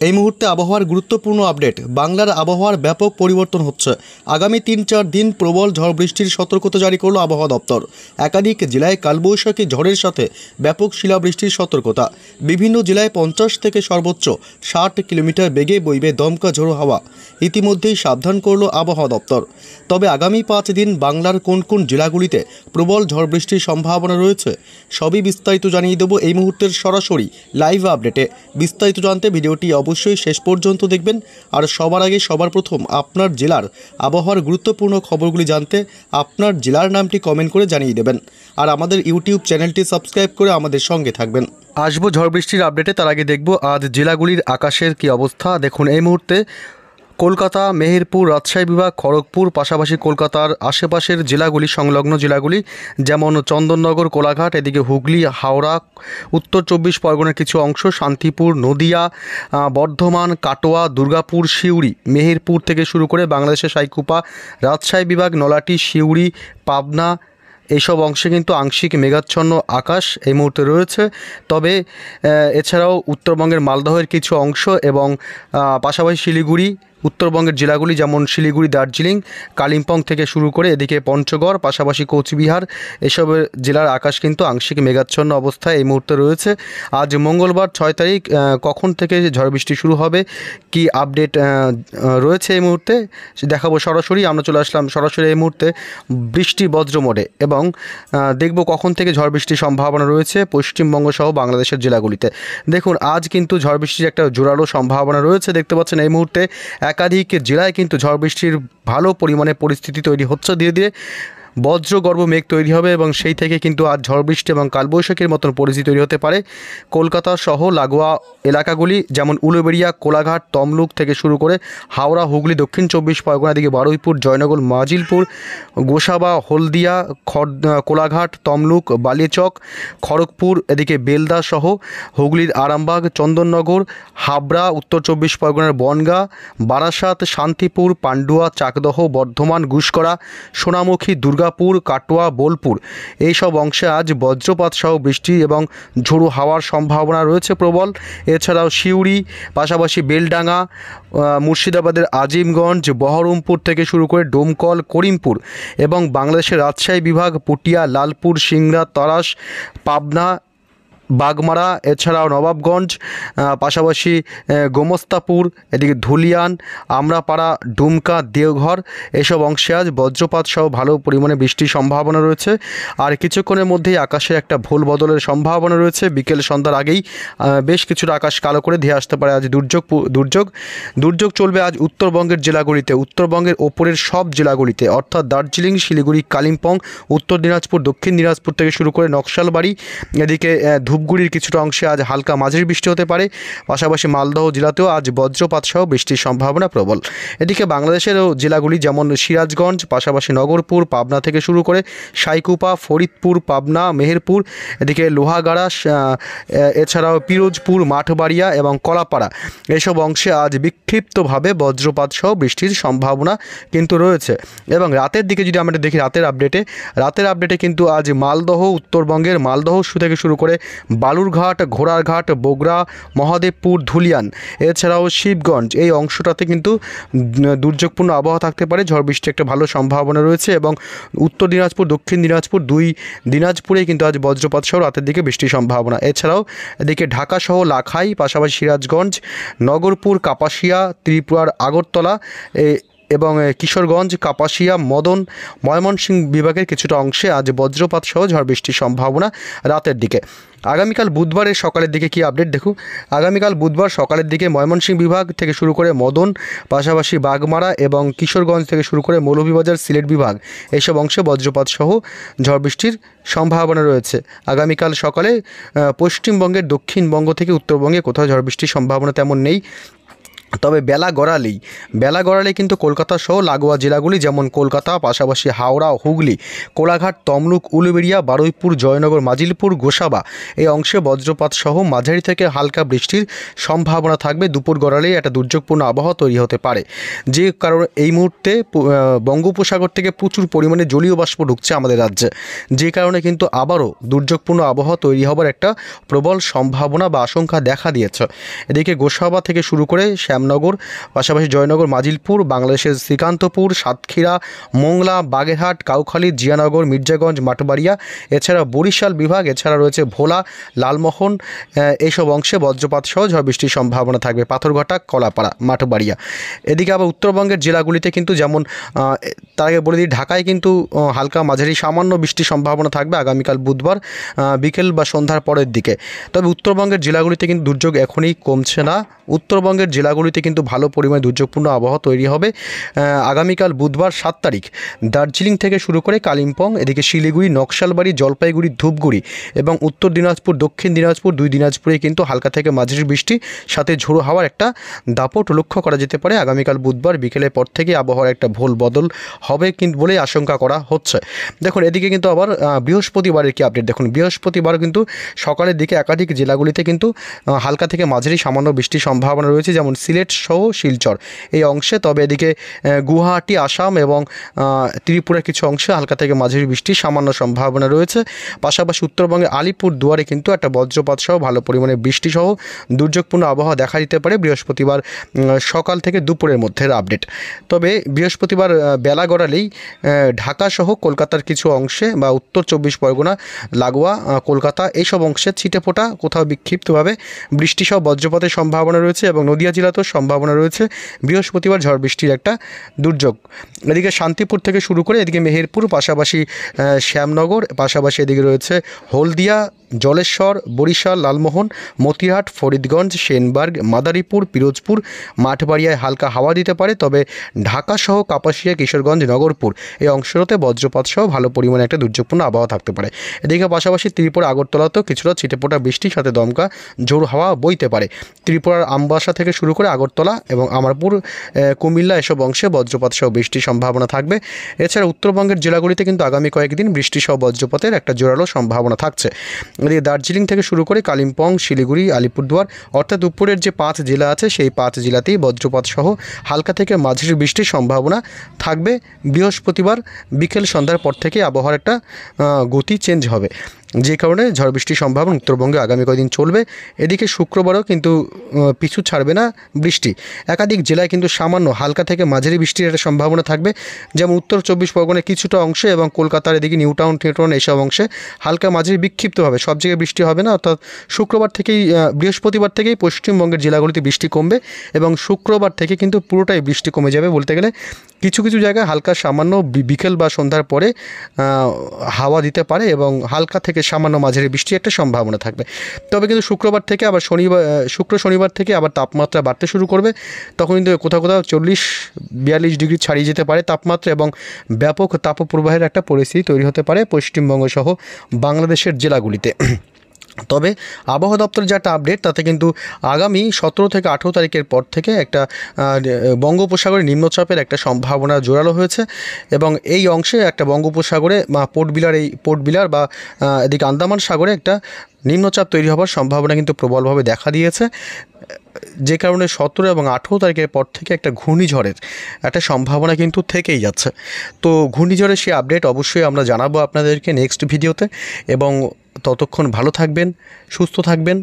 এই মুহূর্তে আবহাওয়ার গুরুত্বপূর্ণ আপডেট। বাংলার আবহাওয়ার ব্যাপক পরিবর্তন হচ্ছে। আগামী ৩-৪ দিন প্রবল ঝড় বৃষ্টির সতর্কতা জারি করল আবহাওয়া দপ্তর। একাধিক জেলায় কালবৈশাখী ঝড়ের সাথে ব্যাপক শিলাবৃষ্টির সতর্কতা। বিভিন্ন জেলায় 50 থেকে সর্বোচ্চ 60 কিলোমিটার বেগে বইবে দমকা ঝোড়ো হাওয়া। ইতিমধ্যেই সাবধান করল আবহাওয়া দপ্তর। তবে আগামী 5 দিন বাংলার কোন কোন জেলাগুলিতে প্রবল ঝড় বৃষ্টির সম্ভাবনা রয়েছে সবই বিস্তারিত জানিয়ে দেব এই মুহূর্তের সরাসরি লাইভ আপডেটে। বিস্তারিত জানতে ভিডিওটি অবশ্যই শেষ পর্যন্ত দেখবেন। আর সবার আগে সবার প্রথম আপনার জেলার আবহাওয়ার গুরুত্বপূর্ণ খবরগুলি জানতে আপনার জেলার নামটি কমেন্ট করে জানিয়ে দেবেন। আর আমাদের ইউটিউব চ্যানেলটি সাবস্ক্রাইব করে আমাদের সঙ্গে থাকবেন। আসবো ঝড় বৃষ্টির আপডেটে, তার আগে দেখব আজ জেলাগুলির আকাশের কি অবস্থা। দেখুন এই মুহূর্তে কলকাতা, মেহেরপুর, রাজশাহী বিভাগ, খড়গপুর, পাশাপাশি কলকাতার আশেপাশের জেলাগুলি, সংলগ্ন জেলাগুলি যেমন চন্দননগর, কোলাঘাট, এদিকে হুগলি, হাওড়া, উত্তর 24 পরগনার কিছু অংশ, শান্তিপুর, নদিয়া, বর্ধমান, কাটোয়া, দুর্গাপুর, সিউড়ি, মেহেরপুর থেকে শুরু করে বাংলাদেশের সাইকুপা, রাজশাহী বিভাগ, নলাটি, সিউড়ি, পাবনা, এইসব অংশে কিন্তু আংশিক মেঘাচ্ছন্ন আকাশ এই মুহূর্তে রয়েছে। তবে এছাড়াও উত্তরবঙ্গের মালদহের কিছু অংশ এবং পাশাপাশি শিলিগুড়ি, উত্তরবঙ্গের জেলাগুলি যেমন শিলিগুড়ি, দার্জিলিং, কালিম্পং থেকে শুরু করে এদিকে পঞ্চগড়, পাশাপাশি কোচবিহার, এসব জেলার আকাশ কিন্তু আংশিক মেঘাচ্ছন্ন অবস্থায় এই মুহূর্তে রয়েছে। আজ মঙ্গলবার 6 তারিখ, কখন থেকে ঝড় বৃষ্টি শুরু হবে, কি আপডেট রয়েছে এই মুহূর্তে দেখাবো সরাসরি। আমরা চলে আসলাম সরাসরি এই মুহূর্তে বৃষ্টি বজ্র মোডে এবং দেখব কখন থেকে ঝড় বৃষ্টির সম্ভাবনা রয়েছে পশ্চিমবঙ্গ সহ বাংলাদেশের জেলাগুলিতে। দেখুন আজ কিন্তু ঝড় বৃষ্টির একটা জোরালো সম্ভাবনা রয়েছে। দেখতে পাচ্ছেন এই মুহূর্তে একাধিক জেলায় কিন্তু ঝড় বৃষ্টির ভালো পরিমাণে পরিস্থিতি তৈরি হচ্ছে। ধীরে ধীরে বজ্রগর্ভ মেঘ তৈরি হবে এবং সেই থেকে কিন্তু আজ ঝড় বৃষ্টি এবং কালবৈশাখীর মতন পরিস্থিতি তৈরি হতে পারে। কলকাতা সহ লাগোয়া এলাকাগুলি যেমন উলুবেড়িয়া, কোলাঘাট, তমলুক থেকে শুরু করে হাওড়া, হুগলি, দক্ষিণ 24 পরগনা, দিকে বারুইপুর, জয়নগর, মাজিলপুর, গোসাবা, হলদিয়া, কোলাঘাট, তমলুক, বালিচক, খড়গপুর, এদিকে বেলদা সহ হুগলির আরামবাগ, চন্দননগর, হাবড়া, উত্তর 24 পরগনার বনগাঁ, বারাসাত, শান্তিপুর, পান্ডুয়া, চাকদহ, বর্ধমান, গুসকরা, সোনামুখী, দুর্গাপুর, কাটোয়া, বোলপুর, এইসব অংশে আজ বজ্রপাত সহ বৃষ্টি এবং ঝোড়ো হাওয়ার সম্ভাবনা রয়েছে প্রবল। এছাড়াও সিউড়ি, পাশাপাশি বেলডাঙ্গা, মুর্শিদাবাদের আজিমগঞ্জ, বহরমপুর থেকে শুরু করে ডোমকল, করিমপুর এবং বাংলাদেশের রাজশাহী বিভাগ, পুটিয়া, লালপুর, সিংড়া, তারাস, পাবনা, বাগমারা, এছাড়াও নবাবগঞ্জ, পাশাপাশি গোমস্তাপুর, এদিকে ধুলিয়ান, আমরাপাড়া, ডুমকা, দেওঘর, এসব অংশে আজ বজ্রপাত সহ ভালো পরিমাণে বৃষ্টির সম্ভাবনা রয়েছে। আর কিছুক্ষণের মধ্যেই আকাশের একটা ভুল বদলের সম্ভাবনা রয়েছে। বিকেল সন্ধ্যার আগেই বেশ কিছুটা আকাশ কালো করে ধেয়ে আসতে পারে। আজ দুর্যোগ চলবে আজ উত্তরবঙ্গের জেলাগুলিতে, উত্তরবঙ্গের ওপরের সব জেলাগুলিতে, অর্থাৎ দার্জিলিং, শিলিগুড়ি, কালিম্পং, উত্তর দিনাজপুর, দক্ষিণ দিনাজপুর থেকে শুরু করে নকশালবাড়ি, এদিকে ধূপগুড়ির কিছুটা অংশে আজ হালকা মাঝারি বৃষ্টি হতে পারে। পাশাপাশি মালদহ জেলাতেও আজ বজ্রপাত সহ বৃষ্টির সম্ভাবনা প্রবল। এদিকে বাংলাদেশেরও জেলাগুলি যেমন সিরাজগঞ্জ, পাশাপাশি নগরপুর, পাবনা থেকে শুরু করে সাইকুপা, ফরিদপুর, পাবনা, মেহেরপুর, এদিকে লোহাগাড়া, এছাড়াও পিরোজপুর, মাঠবাড়িয়া এবং কলাপাড়া, এসব অংশে আজ বিক্ষিপ্তভাবে বজ্রপাত সহ বৃষ্টির সম্ভাবনা কিন্তু রয়েছে। এবং রাতের দিকে যদি আমরা দেখি রাতের আপডেটে কিন্তু আজ মালদহ, উত্তরবঙ্গের মালদহ থেকে শুরু করে বালুরঘাট, ঘোড়ারঘাট, বগুড়া, মহাদেবপুর, ধুলিয়ান, এছাড়াও শিবগঞ্জ, এই অংশটাতে কিন্তু দুর্যোগপূর্ণ আবহাওয়া থাকতে পারে। ঝড় বৃষ্টির একটা ভালো সম্ভাবনা রয়েছে এবং উত্তর দিনাজপুর, দক্ষিণ দিনাজপুর, দুই দিনাজপুরে কিন্তু আজ বজ্রপাত সহ রাতের দিকে বৃষ্টির সম্ভাবনা। এছাড়াও এদিকে ঢাকা সহ লাখাই, পাশাপাশি সিরাজগঞ্জ, নগরপুর, কাপাসিয়া, ত্রিপুরার আগরতলা এবং কিশোরগঞ্জ, কাপাসিয়া, ময়মনসিংহ বিভাগের কিছুটা অংশে আজ বজ্রপাত সহ ঝড় বৃষ্টির সম্ভাবনা রাতের দিকে। আগামীকাল বুধবারের সকালের দিকে কি আপডেট দেখুন। আগামীকাল বুধবার সকালের দিকে ময়মনসিংহ বিভাগ থেকে শুরু করে মদন, পাশাপাশি বাগমারা এবং কিশোরগঞ্জ থেকে শুরু করে মৌলভীবাজার, সিলেট বিভাগ, এইসব অংশে বজ্রপাত সহ ঝড় বৃষ্টির সম্ভাবনা রয়েছে। আগামীকাল সকালে পশ্চিমবঙ্গের দক্ষিণবঙ্গ থেকে উত্তরবঙ্গে কোথাও ঝড় বৃষ্টির সম্ভাবনা তেমন নেই। তবে বেলা গড়ালেই কিন্তু কলকাতা সহ লাগোয়া জেলাগুলি যেমন কলকাতা, পাশাপাশি হাওড়া, হুগলি, কোলাঘাট, তমলুক, উলুবেড়িয়া, বারুইপুর, জয়নগর, মাজিলপুর, গোসাবা এই অংশে বজ্রপাত সহ মাঝারি থেকে হালকা বৃষ্টির সম্ভাবনা থাকবে। দুপুর গড়ালেই একটা দুর্যোগপূর্ণ আবহাওয়া তৈরি হতে পারে, যে কারণে এই মুহূর্তে বঙ্গোপসাগর থেকে প্রচুর পরিমাণে জলীয় বাষ্প ঢুকছে আমাদের রাজ্যে, যে কারণে কিন্তু আবারও দুর্যোগপূর্ণ আবহাওয়া তৈরি হবার একটা প্রবল সম্ভাবনা বা আশঙ্কা দেখা দিয়েছে। এদিকে গোসাবা থেকে শুরু করে শ্যামনগর, পাশাপাশি জয়নগর, মাজিলপুর, বাংলাদেশের শ্রীকান্তপুর, সাতক্ষীরা, মোংলা, বাগেরহাট, কাউখালী, জিয়ানগর, মির্জাগঞ্জ, মাঠবাড়িয়া, এছাড়া বরিশাল বিভাগ, এছাড়া রয়েছে ভোলা, লালমোহন, এইসব অংশে বজ্রপাত সহ ঝড় বৃষ্টির সম্ভাবনা থাকবে। পাথরঘাটা, কলাপাড়া, মাঠবাড়িয়া। এদিকে আবার উত্তরবঙ্গের জেলাগুলিতে কিন্তু যেমন তার আগে বলে দিই, ঢাকায় কিন্তু হালকা মাঝারি সামান্য বৃষ্টির সম্ভাবনা থাকবে আগামীকাল বুধবার বিকেল বা সন্ধ্যার পরের দিকে। তবে উত্তরবঙ্গের জেলাগুলিতে কিন্তু দুর্যোগ এখনই কমছে না। উত্তরবঙ্গের জেলাগুলিতে কিন্তু ভালো পরিমাণে দুর্যোগপূর্ণ আবহাওয়া তৈরি হবে আগামীকাল বুধবার 7 তারিখ। দার্জিলিং থেকে শুরু করে কালিম্পং, এদিকে শিলিগুড়ি, নকশালবাড়ি, জলপাইগুড়ি, ধূপগুড়ি এবং উত্তর দিনাজপুর, দক্ষিণ দিনাজপুর, দুই দিনাজপুরে কিন্তু হালকা থেকে মাঝারি বৃষ্টি সাথে ঝোড়ো হাওয়ার একটা দাপট লক্ষ্য করা যেতে পারে। আগামীকাল বুধবার বিকেলের পর থেকে আবহাওয়ার একটা ভোল বদল হবে কিন্তু বলেই আশঙ্কা করা হচ্ছে। দেখুন এদিকে কিন্তু আবার বৃহস্পতিবারের কি আপডেট দেখুন। বৃহস্পতিবার কিন্তু সকালের দিকে একাধিক জেলাগুলিতে কিন্তু হালকা থেকে মাঝারি সামান্য বৃষ্টির সম্ভাবনা রয়েছে, যেমন সিলেট সহ শিলচর এই অংশে। তবে এদিকে গুয়াহাটি, আসাম এবং ত্রিপুরার কিছু অংশে হালকা থেকে মাঝারি বৃষ্টির সামান্য সম্ভাবনা রয়েছে। পাশাপাশি উত্তরবঙ্গের আলিপুর দুয়ারে কিন্তু একটা বজ্রপাত সহ ভালো পরিমাণে বৃষ্টি সহ দুর্যোগপূর্ণ আবহাওয়া দেখা দিতে পারে বৃহস্পতিবার সকাল থেকে দুপুরের মধ্যের আপডেট। তবে বৃহস্পতিবার বেলা গড়ালেই ঢাকা সহ কলকাতার কিছু অংশে বা উত্তর 24 পরগনা, লাগোয়া, কলকাতা এইসব অংশে ছিটেফোঁটা কোথাও বিক্ষিপ্তভাবে বৃষ্টি সহ বজ্রপাতের সম্ভাবনা রয়েছে এবং নদিয়া জেলাতেও সম্ভাবনা রয়েছে বৃহস্পতিবার ঝড় বৃষ্টির একটা দুর্যোগ। এদিকে শান্তিপুর থেকে শুরু করে এদিকে মেহেরপুর, পাশাপাশি শ্যামনগর, পাশাপাশি এদিকে রয়েছে হলদিয়া, জলেশ্বর, বরিশাল, লালমোহন, মতিহাট, ফরিদগঞ্জ, সেনবার্গ, মাদারীপুর, পিরোজপুর, মাঠবাড়িয়ায় হালকা হাওয়া দিতে পারে। তবে ঢাকা সহ কাপাসিয়া, কিশোরগঞ্জ, নগরপুর এই অংশগুলোতে বজ্রপাত সহ ভালো পরিমাণে একটা দুর্যোগপূর্ণ আবহাওয়া থাকতে পারে। এদিকে পাশাপাশি ত্রিপুরা আগরতলাতেও কিছুটা ছিটেফোঁটা বৃষ্টির সাথে দমকা ঝোড়ো হাওয়া বইতে পারে। ত্রিপুরার আমবাসা থেকে শুরু করে আগরতলা এবং আমারপুর, কুমিল্লা এসব অংশে বজ্রপাত সহ বৃষ্টির সম্ভাবনা থাকবে। এছাড়া উত্তরবঙ্গের জেলাগুলিতে কিন্তু আগামী কয়েকদিন বৃষ্টি সহ বজ্রপাতের একটা জোরালো সম্ভাবনা থাকছে। এদিকে দার্জিলিং থেকে শুরু করে কালিম্পং, শিলিগুড়ি, আলিপুরদুয়ার অর্থাৎ উপরের যে 5 জেলা আছে সেই 5 জেলাতেই বজ্রপাত সহ হালকা থেকে মাঝারি বৃষ্টির সম্ভাবনা থাকবে। বৃহস্পতিবার বিকেল সন্ধ্যার পর থেকে আবহাওয়ার একটা গতি চেঞ্জ হবে, যে কারণে ঝড় বৃষ্টির সম্ভাবনা উত্তরবঙ্গে আগামী কয়েকদিন চলবে। এদিকে শুক্রবারও কিন্তু পিছু ছাড়বে না বৃষ্টি। একাধিক জেলায় কিন্তু সামান্য হালকা থেকে মাঝারি বৃষ্টির একটা সম্ভাবনা থাকবে, যেমন উত্তর 24 পরগনার কিছুটা অংশে এবং কলকাতার এদিকে নিউটাউন, টেউটাউন এইসব অংশে হালকা মাঝারি বিক্ষিপ্তভাবে, সব জায়গায় বৃষ্টি হবে না। অর্থাৎ শুক্রবার থেকেই, বৃহস্পতিবার থেকেই পশ্চিমবঙ্গের জেলাগুলিতে বৃষ্টি কমবে এবং শুক্রবার থেকে কিন্তু পুরোটাই বৃষ্টি কমে যাবে বলতে গেলে। কিছু কিছু জায়গায় হালকা সামান্য বিকেল বা সন্ধ্যার পরে হাওয়া দিতে পারে এবং হালকা থেকে সামান্য মাঝারি বৃষ্টির একটা সম্ভাবনা থাকবে। তবে কিন্তু শুক্রবার থেকে আবার শনিবার থেকে আবার তাপমাত্রা বাড়তে শুরু করবে। তখন কিন্তু কোথাও কোথাও 40-42 ডিগ্রি ছাড়িয়ে যেতে পারে তাপমাত্রা এবং ব্যাপক তাপপ্রবাহের একটা পরিস্থিতি তৈরি হতে পারে পশ্চিমবঙ্গ সহ বাংলাদেশের জেলাগুলিতে। তবে আবহাওয়া দপ্তরের যে একটা আপডেট তাতে কিন্তু আগামী 17 থেকে 18 তারিখের পর থেকে একটা বঙ্গোপসাগরে নিম্নচাপের একটা সম্ভাবনা জোরালো হয়েছে এবং এই অংশে একটা বঙ্গোপসাগরে পোর্ট বিলার বা এদিকে আন্দামান সাগরে একটা নিম্নচাপ তৈরি হওয়ার সম্ভাবনা কিন্তু প্রবলভাবে দেখা দিয়েছে, যে কারণে 17 এবং 18 তারিখের পর থেকে একটা ঘূর্ণিঝড়ের একটা সম্ভাবনা কিন্তু থেকেই যাচ্ছে। তো ঘূর্ণিঝড়ের সেই আপডেট অবশ্যই আমরা জানাবো আপনাদেরকে নেক্সট ভিডিওতে, এবং ততক্ষণ ভালো থাকবেন, সুস্থ থাকবেন।